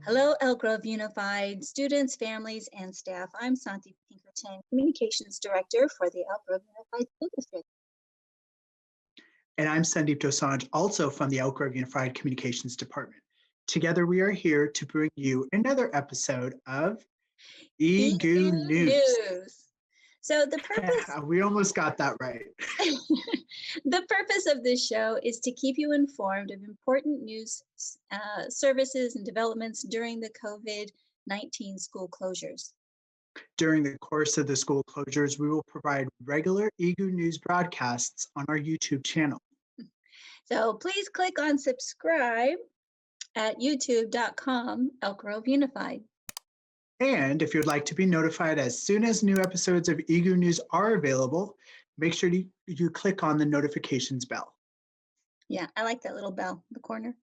Hello, Elk Grove Unified students, families, and staff. I'm Santi Pinkerton, Communications Director for the Elk Grove Unified School District. And I'm Sandeep Dosanjh, also from the Elk Grove Unified Communications Department. Together, we are here to bring you another episode of EGU News. So the purpose we almost got that right. the purpose of this show is to keep you informed of important news, services, and developments during the COVID-19 school closures. During the course of the school closures, we will provide regular EGU News broadcasts on our YouTube channel. So please click on subscribe at youtube.com, Elk Grove Unified. And if you'd like to be notified as soon as new episodes of EGU News are available, make sure you click on the notifications bell. Yeah, I like that little bell in the corner.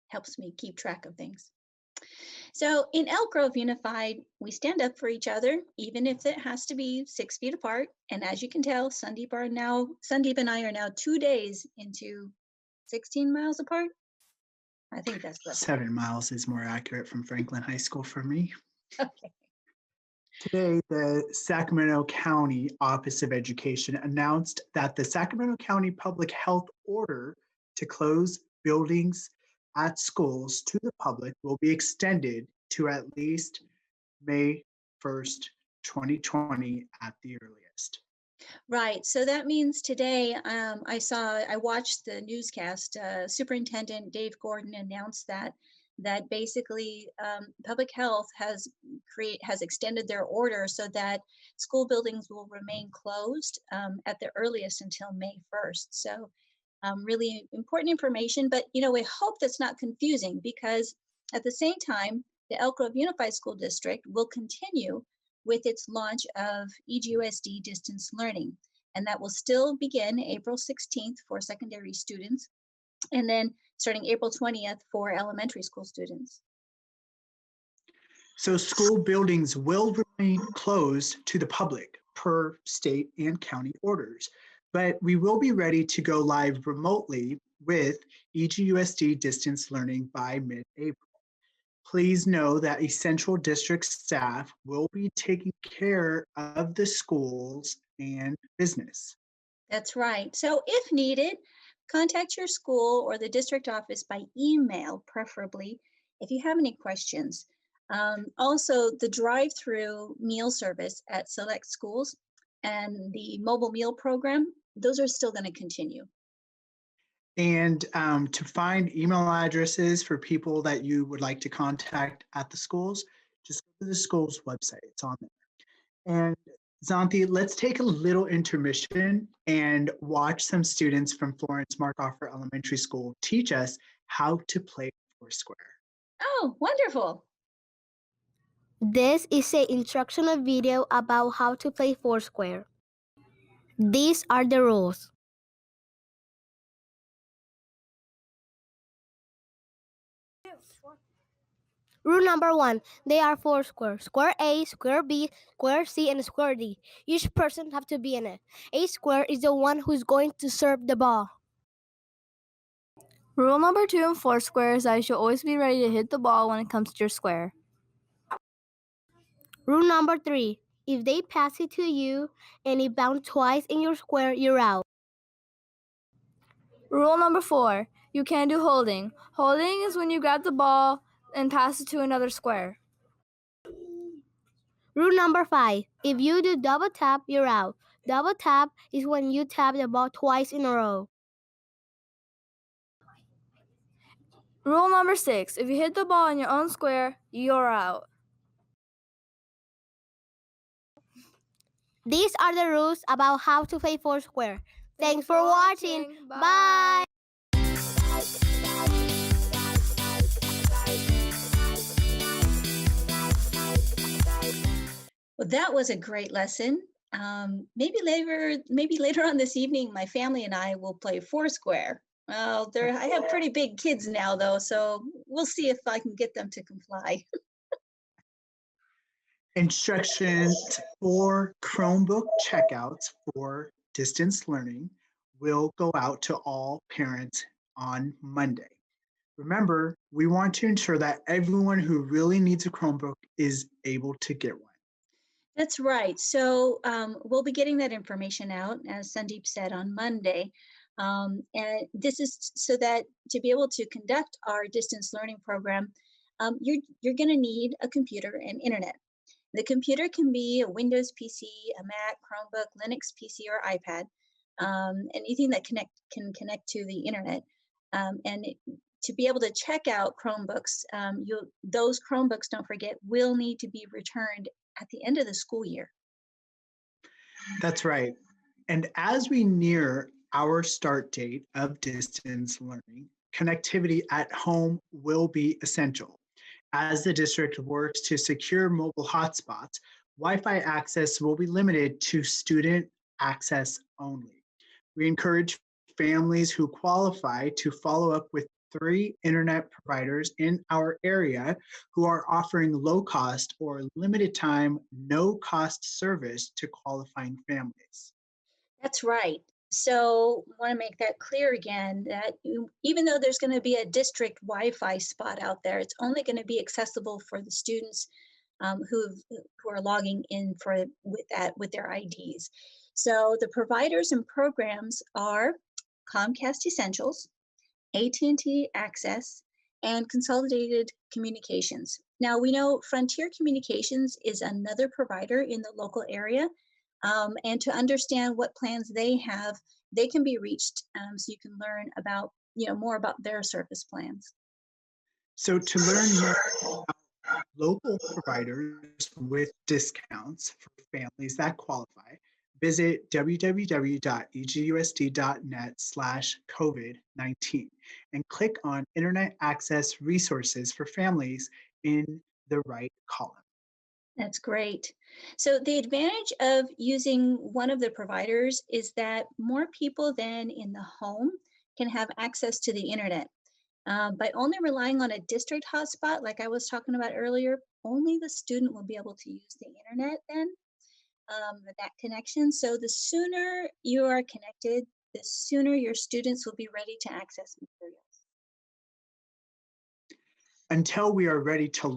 Helps me keep track of things. So in Elk Grove Unified, we stand up for each other, even if it has to be 6 feet apart. And as you can tell, Sandeep and I are now 2 days into 16 miles apart. I think that's 7 miles is more accurate from Franklin High School for me. Okay. Today, the Sacramento County Office of Education announced that the Sacramento County Public Health order to close buildings at schools to the public will be extended to at least May 1st, 2020 at the earliest. Right. So that means today I watched the newscast. Superintendent Dave Gordon announced that basically public health has extended their order so that school buildings will remain closed at the earliest until May 1st. So really important information, but we hope that's not confusing, because at the same time, the Elk Grove Unified School District will continue with its launch of EGUSD distance learning. And that will still begin April 16th for secondary students, and then starting April 20th for elementary school students. So school buildings will remain closed to the public per state and county orders, but we will be ready to go live remotely with EGUSD distance learning by mid-April. Please know that essential district staff will be taking care of the schools and business. That's right. So if needed, contact your school or the district office by email, preferably, if you have any questions. Also, the drive-through meal service at select schools and the mobile meal program, those are still going to continue. And to find email addresses for people that you would like to contact at the schools, just go to the school's website. It's on there. And Zanti, let's take a little intermission and watch some students from Florence Markoffer Elementary School teach us how to play Foursquare. Oh, wonderful. This is an instructional video about how to play Foursquare. These are the rules. Rule number 1, there are 4 squares: square A, square B, square C, and square D. Each person have to be in it. A square is the one who's going to serve the ball. Rule number 2 in Foursquare is that you should always be ready to hit the ball when it comes to your square. Rule number 3, if they pass it to you and it bounced twice in your square, you're out. Rule number 4, you can't do holding. Holding is when you grab the ball and pass it to another square. Rule number 5, if you do double tap, you're out. Double tap is when you tap the ball twice in a row. Rule number 6, if you hit the ball in your own square, you're out. These are the rules about how to play Foursquare. Thanks for watching. Bye. Well, that was a great lesson. Maybe later on this evening, my family and I will play Foursquare. Well, I have pretty big kids now, though, so we'll see if I can get them to comply. Instructions for Chromebook checkouts for distance learning will go out to all parents on Monday. Remember, we want to ensure that everyone who really needs a Chromebook is able to get one. That's right. So we'll be getting that information out, as Sandeep said, on Monday. And this is so that to be able to conduct our distance learning program, you're going to need a computer and internet. The computer can be a Windows PC, a Mac, Chromebook, Linux PC, or iPad, anything that can connect to the internet. To be able to check out Chromebooks, those Chromebooks, don't forget, will need to be returned at the end of the school year. That's right. And as we near our start date of distance learning, connectivity at home will be essential. As the district works to secure mobile hotspots, Wi-Fi access will be limited to student access only. We encourage families who qualify to follow up with 3 internet providers in our area who are offering low cost or limited time, no cost service to qualifying families. That's right. So I want to make that clear again that even though there's going to be a district Wi-Fi spot out there, it's only going to be accessible for the students who are logging in with their IDs. So the providers and programs are Comcast Essentials, AT&T Access, and Consolidated Communications. Now we know Frontier Communications is another provider in the local area, and to understand what plans they have, they can be reached, so you can learn about more about their service plans. So to learn more about local providers with discounts for families that qualify, visit www.egusd.net/COVID-19 and click on Internet Access Resources for Families in the right column. That's great. So the advantage of using one of the providers is that more people than in the home can have access to the internet. By only relying on a district hotspot, like I was talking about earlier, only the student will be able to use the internet then, that connection. So the sooner you are connected, the sooner your students will be ready to access materials. Until we are ready to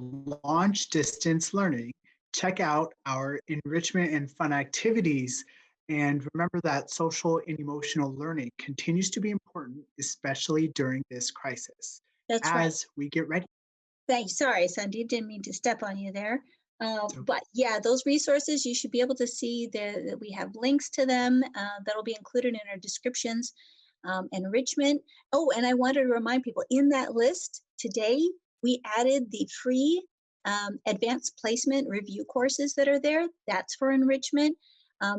launch distance learning, check out our enrichment and fun activities. And remember that social and emotional learning continues to be important, especially during this crisis. That's right. As we get ready. Thanks. Sorry, Sandeep, didn't mean to step on you there. Okay. But yeah, those resources, you should be able to see that we have links to them that'll be included in our descriptions. Enrichment. Oh, and I wanted to remind people in that list today, we added the free advanced placement review courses that are there. That's for enrichment.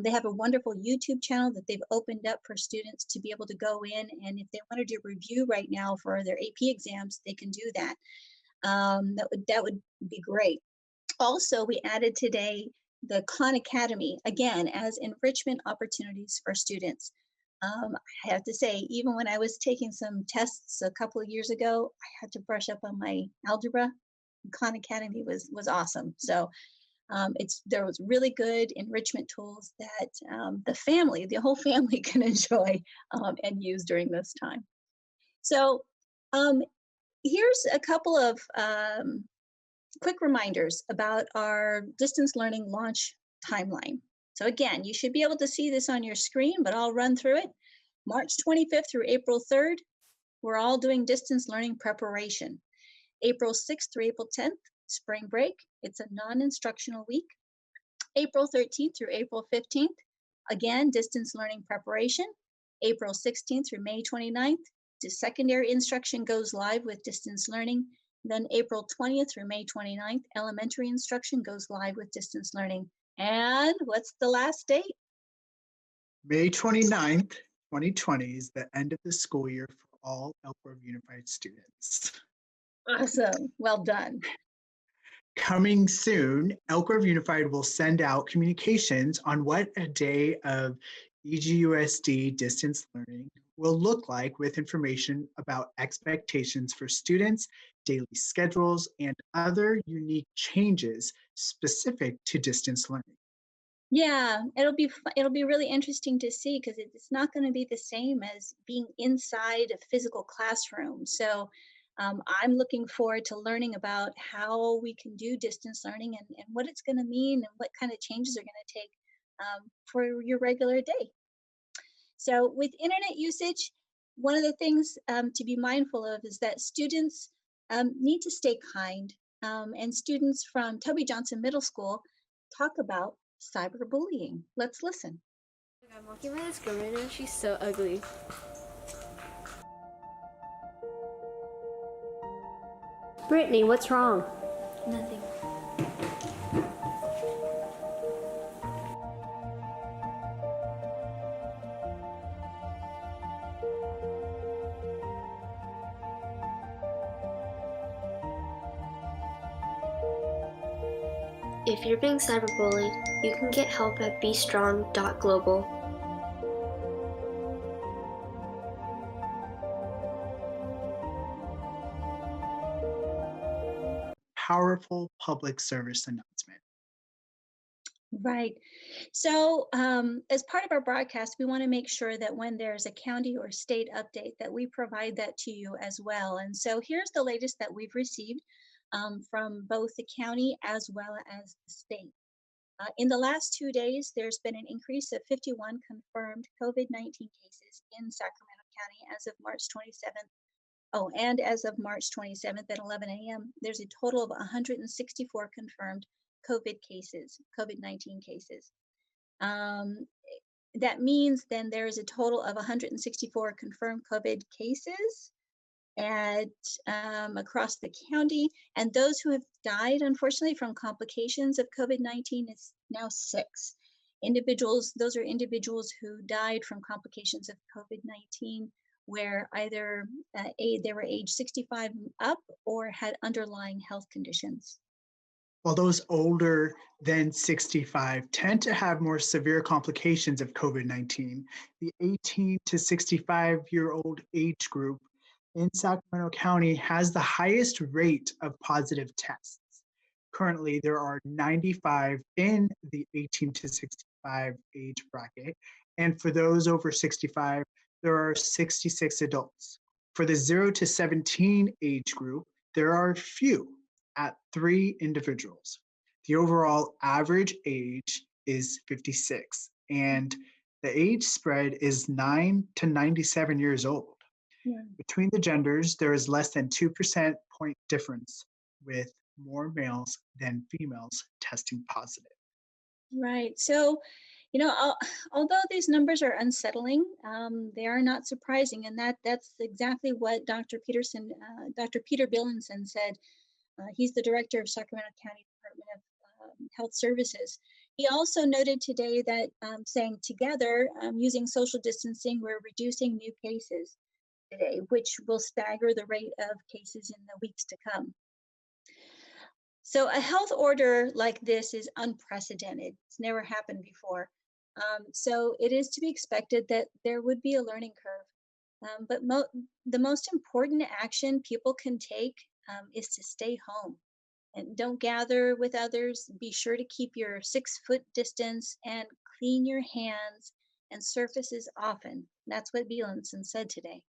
They have a wonderful YouTube channel that they've opened up for students to be able to go in, and if they want to do review right now for their AP exams, they can do that. That would be great. Also, we added today the Khan Academy, again, as enrichment opportunities for students. I have to say, even when I was taking some tests a couple of years ago, I had to brush up on my algebra. Khan Academy was awesome. So there was really good enrichment tools that the whole family can enjoy and use during this time. So here's a couple of quick reminders about our distance learning launch timeline. So again, you should be able to see this on your screen, but I'll run through it. March 25th through April 3rd, we're all doing distance learning preparation. April 6th through April 10th, spring break. It's a non-instructional week. April 13th through April 15th, again, distance learning preparation. April 16th through May 29th, secondary instruction goes live with distance learning. Then April 20th through May 29th, elementary instruction goes live with distance learning. And what's the last date? May 29th, 2020 is the end of the school year for all Elk Grove Unified students. Awesome. Well done. Coming soon, Elk Grove Unified will send out communications on what a day of EGUSD distance learning will look like, with information about expectations for students, daily schedules, and other unique changes specific to distance learning. Yeah, it'll be really interesting to see, because it's not going to be the same as being inside a physical classroom. So I'm looking forward to learning about how we can do distance learning and what it's going to mean and what kind of changes are going to take for your regular day. So with internet usage, one of the things to be mindful of is that students need to stay kind. And students from Toby Johnson Middle School talk about cyberbullying. Let's listen. I'm walking by this girl right now. She's so ugly. Brittany, what's wrong? Nothing. If you're being cyberbullied, you can get help at bestrong.global. Powerful public service announcement. Right. So as part of our broadcast, we want to make sure that when there's a county or state update that we provide that to you as well. And so here's the latest that we've received from both the county as well as the state. In the last 2 days, there's been an increase of 51 confirmed COVID-19 cases in Sacramento County as of March 27th. Oh, and as of March 27th at 11 a.m., there's a total of 164 confirmed COVID-19 cases. That means then there is a total of 164 confirmed COVID cases at across the county, and those who have died, unfortunately, from complications of COVID-19 is now 6 individuals. Those are individuals who died from complications of COVID-19 where either they were age 65 and up or had underlying health conditions. While those older than 65 tend to have more severe complications of COVID-19, the 18 to 65-year-old age group in Sacramento County has the highest rate of positive tests. Currently, there are 95 in the 18 to 65 age bracket, and for those over 65, there are 66 adults. For the 0 to 17 age group, there are few at 3 individuals. The overall average age is 56, and the age spread is 9 to 97 years old. Yeah. Between the genders, there is less than 2% point difference, with more males than females testing positive. Right. So, although these numbers are unsettling, they are not surprising, and that's exactly what Dr. Peter Billinson said. He's the director of Sacramento County Department of Health Services. He also noted today that saying together, using social distancing, we're reducing new cases today, which will stagger the rate of cases in the weeks to come. So a health order like this is unprecedented. It's never happened before. So it is to be expected that there would be a learning curve. But the most important action people can take is to stay home and don't gather with others. Be sure to keep your 6-foot distance and clean your hands and surfaces often. That's what Bielenson said today.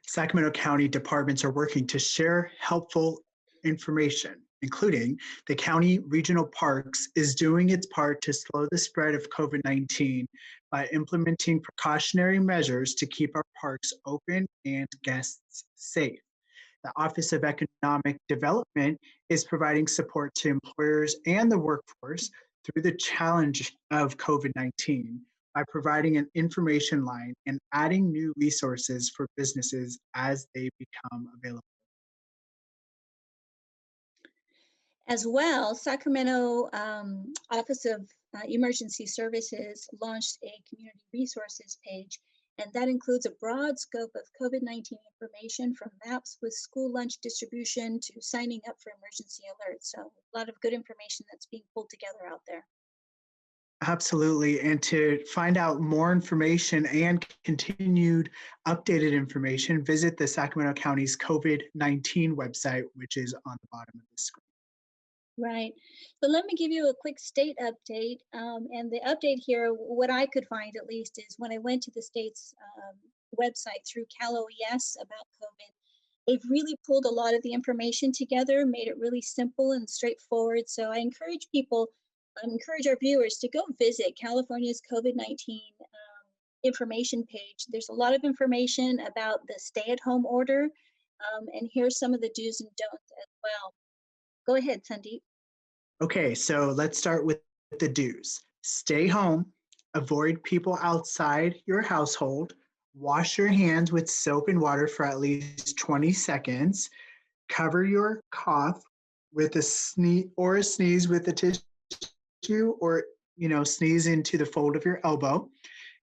Sacramento County departments are working to share helpful information, including the county regional parks is doing its part to slow the spread of COVID-19 by implementing precautionary measures to keep our parks open and guests safe. The Office of Economic Development is providing support to employers and the workforce through the challenge of COVID-19 by providing an information line and adding new resources for businesses as they become available. As well, Sacramento Office of Emergency Services launched a community resources page, and that includes a broad scope of COVID-19 information from maps with school lunch distribution to signing up for emergency alerts. So a lot of good information that's being pulled together out there. Absolutely. And to find out more information and continued updated information, visit the Sacramento County's COVID-19 website, which is on the bottom of the screen. Right. So let me give you a quick state update. And the update here, what I could find at least, is when I went to the state's website through Cal OES about COVID, They've really pulled a lot of the information together, made it really simple and straightforward. So I encourage people, encourage our viewers to go visit California's COVID-19 information page. There's a lot of information about the stay-at-home order, and here's some of the do's and don'ts as well. Go ahead, Sandeep. Okay, so let's start with the do's. Stay home, avoid people outside your household, wash your hands with soap and water for at least 20 seconds, cover your cough with a sneeze with a tissue, or sneeze into the fold of your elbow.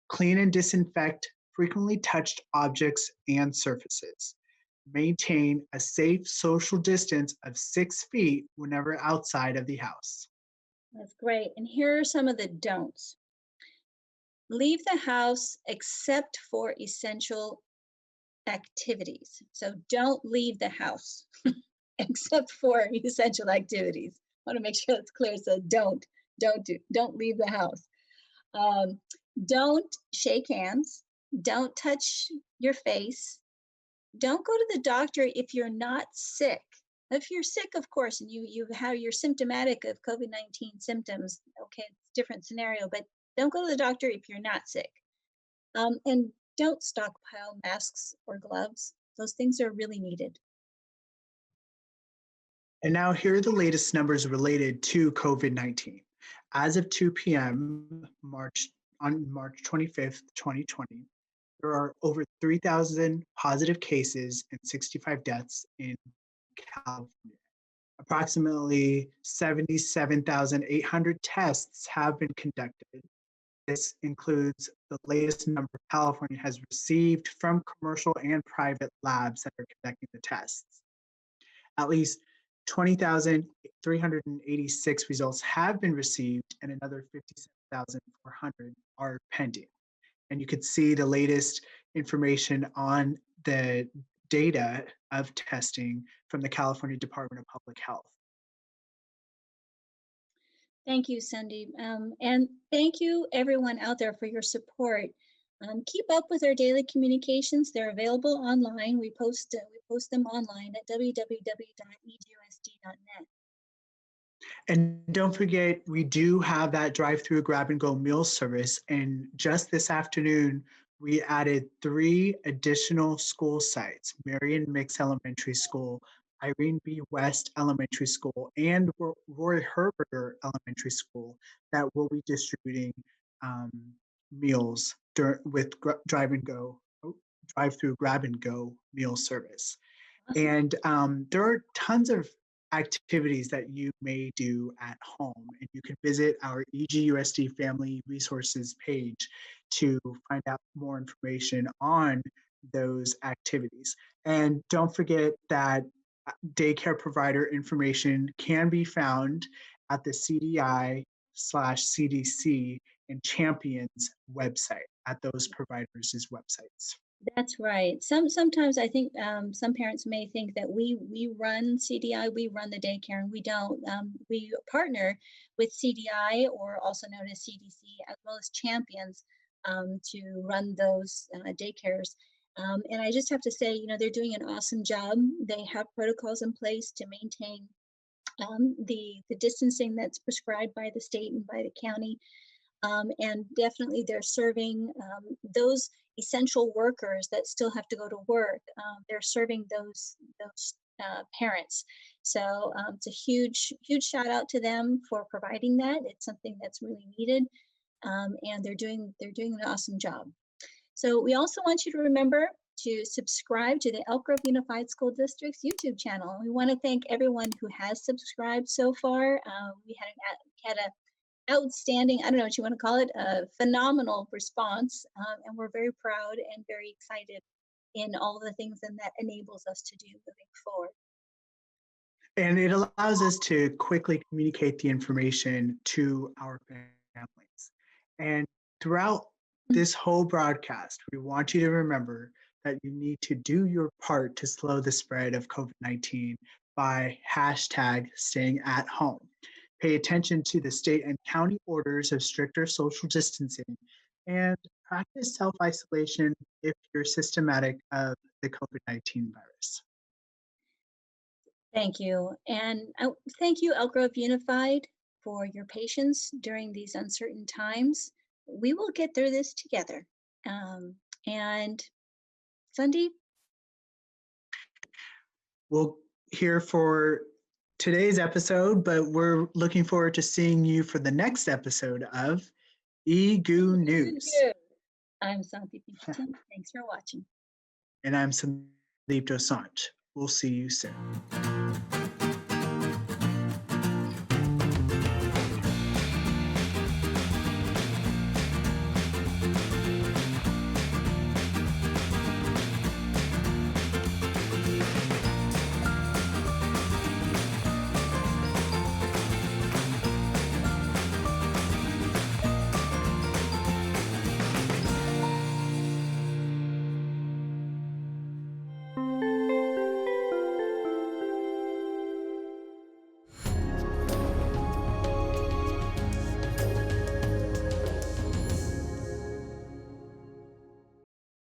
Clean and disinfect frequently touched objects and surfaces. Maintain a safe social distance of 6 feet whenever outside of the house. That's great. And here are some of the don'ts. Leave the house except for essential activities. So don't leave the house except for essential activities. I want to make sure that's clear. So don't leave the house. Don't shake hands. Don't touch your face. Don't go to the doctor if you're not sick. If you're sick, of course, and you're symptomatic of COVID-19 symptoms, okay, it's a different scenario, but don't go to the doctor if you're not sick. And don't stockpile masks or gloves. Those things are really needed. And now here are the latest numbers related to COVID-19. As of 2 p.m. on March 25th, 2020, there are over 3,000 positive cases and 65 deaths in California. Approximately 77,800 tests have been conducted. This includes the latest number California has received from commercial and private labs that are conducting the tests. At least 20,386 results have been received, and another 57,400 are pending. And you could see the latest information on the data of testing from the California Department of Public Health. Thank you, Sandeep. And thank you everyone out there for your support. Keep up with our daily communications. They're available online. We post them online at www.egusd.net. And don't forget, we do have that drive-through grab-and-go meal service. And just this afternoon, we added 3 additional school sites: Marion Mix Elementary School, Irene B. West Elementary School, and Roy Herberger Elementary School that will be distributing meals with drive-through grab-and-go meal service. Awesome. And there are tons of activities that you may do at home, and you can visit our EGUSD Family Resources page to find out more information on those activities. And don't forget that daycare provider information can be found at the CDI/CDC and Champions website, at those providers' websites. That's right. Sometimes I think some parents may think that we run CDI, we run the daycare, and we don't. We partner with CDI, or also known as CDC, as well as Champions, to run those daycares. And I just have to say, they're doing an awesome job. They have protocols in place to maintain the distancing that's prescribed by the state and by the county. And definitely they're serving those essential workers that still have to go to work. They're serving those parents. So it's a huge shout out to them for providing that. It's something that's really needed, and they're doing an awesome job. So we also want you to remember to subscribe to the Elk Grove Unified School District's YouTube channel. We want to thank everyone who has subscribed so far. We had a outstanding, I don't know what you want to call it, a phenomenal response, and we're very proud and very excited in all the things that enables us to do moving forward. And it allows us to quickly communicate the information to our families. And throughout this whole broadcast, we want you to remember that you need to do your part to slow the spread of COVID-19 by #staying@home. Pay attention to the state and county orders of stricter social distancing, and practice self-isolation if you're symptomatic of the COVID-19 virus. Thank you. And thank you, Elk Grove Unified, for your patience during these uncertain times. We will get through this together. And Sandeep, We'll hear for today's episode, but we're looking forward to seeing you for the next episode of EGU News. I'm Sandeep Pinkerton. Thanks for watching. And I'm Sandeep Dosant. We'll see you soon.